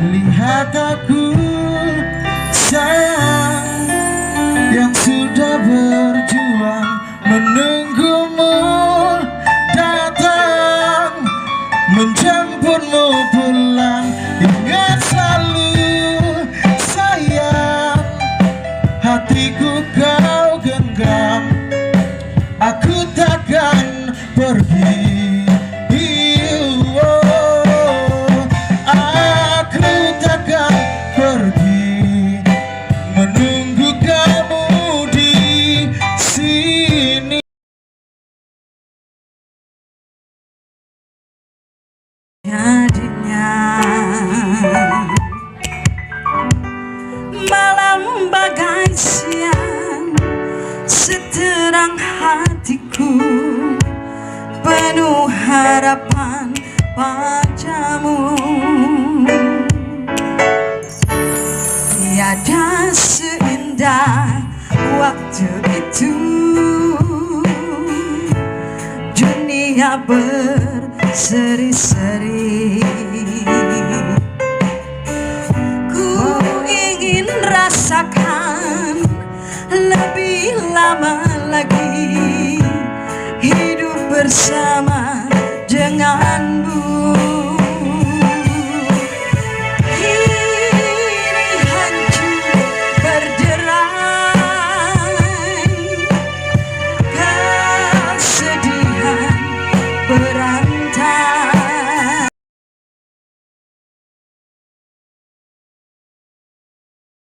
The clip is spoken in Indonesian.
Lihat aku sayang yang sudah berjuang menunggumu datang menjemputmu pulang. Ingat selalu sayang, hatiku kau genggam, aku takkan pergi. Jadinya malam bagai siang, seterang hatiku penuh harapan padamu. Tiada seindah waktu itu, dunia berseri-seri. Ku ingin rasakan lebih lama lagi hidup bersama